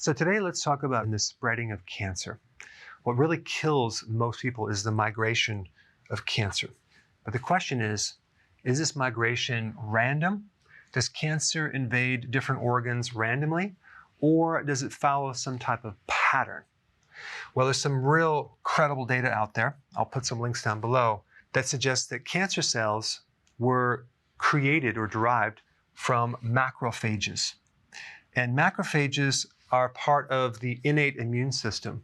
So today let's talk about the spreading of cancer. What really kills most people is the migration of cancer. But the question is this migration random? Does cancer invade different organs randomly? Or does it follow some type of pattern? Well, there's some real credible data out there. I'll put some links down below that suggests that cancer cells were created or derived from macrophages. And macrophages are part of the innate immune system.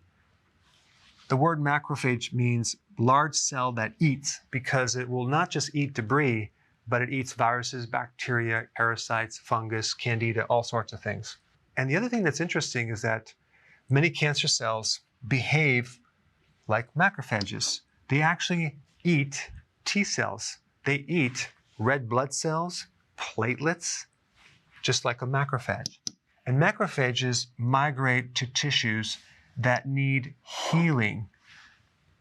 The word macrophage means large cell that eats, because it will not just eat debris, but it eats viruses, bacteria, parasites, fungus, candida, all sorts of things. And the other thing that's interesting is that many cancer cells behave like macrophages. They actually eat T cells. They eat red blood cells, platelets, just like a macrophage. And macrophages migrate to tissues that need healing.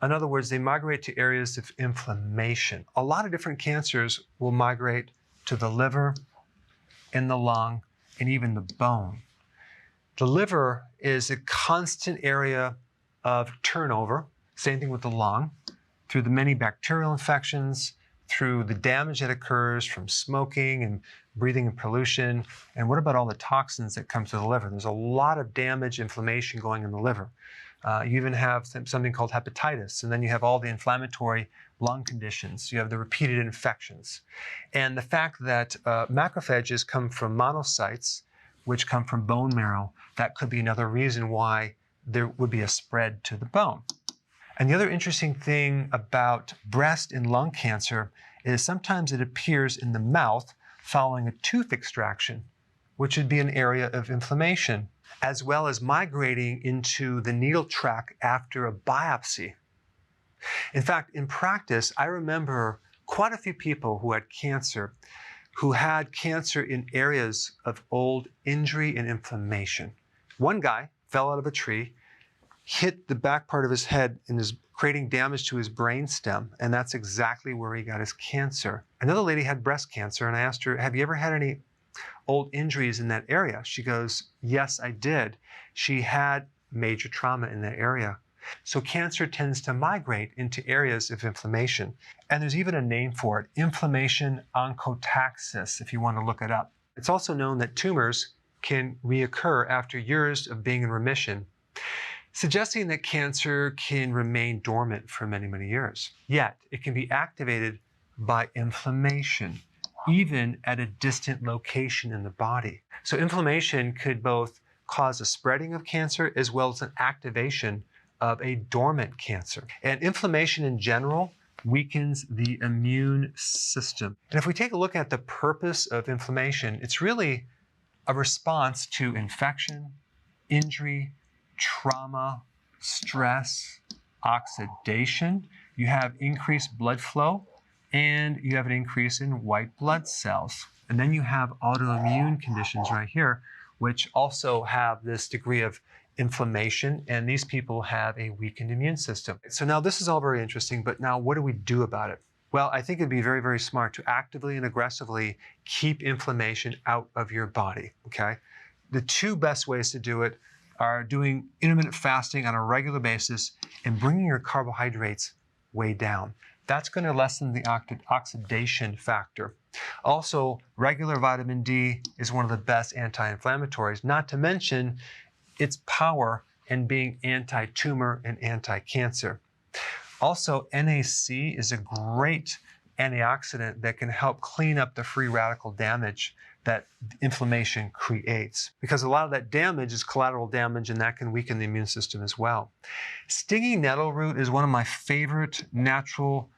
In other words, they migrate to areas of inflammation. A lot of different cancers will migrate to the liver, in the lung, and even the bone. The liver is a constant area of turnover. Same thing with the lung, through the many bacterial infections, through the damage that occurs from smoking and breathing in pollution. And what about all the toxins that come to the liver? There's a lot of damage, inflammation going in the liver. You even have something called hepatitis, and then you have all the inflammatory lung conditions. You have the repeated infections. And the fact that macrophages come from monocytes, which come from bone marrow, that could be another reason why there would be a spread to the bone. And the other interesting thing about breast and lung cancer is sometimes it appears in the mouth following a tooth extraction, which would be an area of inflammation, as well as migrating into the needle tract after a biopsy. In fact, in practice, I remember quite a few people who had cancer in areas of old injury and inflammation. One guy fell out of a tree, hit the back part of his head and is creating damage to his brainstem, and that's exactly where he got his cancer. Another lady had breast cancer, and I asked her, have you ever had any old injuries in that area? She goes, yes, I did. She had major trauma in that area. So cancer tends to migrate into areas of inflammation. And there's even a name for it, inflammation oncotaxis, if you want to look it up. It's also known that tumors can reoccur after years of being in remission, suggesting that cancer can remain dormant for many, many years. Yet, it can be activated by inflammation, even at a distant location in the body. So inflammation could both cause a spreading of cancer as well as an activation of a dormant cancer. And inflammation in general weakens the immune system. And if we take a look at the purpose of inflammation, it's really a response to infection, injury, trauma, stress, oxidation. You have increased blood flow, and you have an increase in white blood cells. And then you have autoimmune conditions right here, which also have this degree of inflammation, and these people have a weakened immune system. So now this is all very interesting, but now what do we do about it? Well, I think it'd be very, very smart to actively and aggressively keep inflammation out of your body, okay? The two best ways to do it are doing intermittent fasting on a regular basis and bringing your carbohydrates way down. That's going to lessen the oxidation factor. Also, regular vitamin D is one of the best anti-inflammatories, not to mention its power in being anti-tumor and anti-cancer. Also, NAC is a great antioxidant that can help clean up the free radical damage that inflammation creates, because a lot of that damage is collateral damage, and that can weaken the immune system as well. Stinging nettle root is one of my favorite natural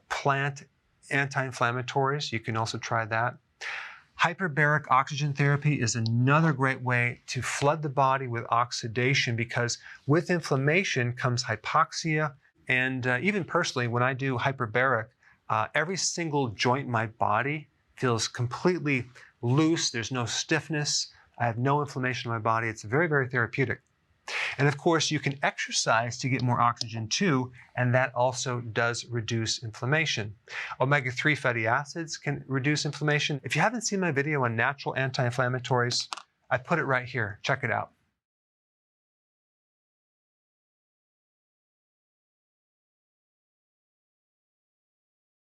plant anti-inflammatories. You can also try that. Hyperbaric oxygen therapy is another great way to flood the body with oxidation, because with inflammation comes hypoxia. And even personally, when I do hyperbaric, every single joint in my body feels completely loose. There's no stiffness. I have no inflammation in my body. It's very, very therapeutic. And of course, you can exercise to get more oxygen too, and that also does reduce inflammation. Omega-3 fatty acids can reduce inflammation. If you haven't seen my video on natural anti-inflammatories, I put it right here. Check it out.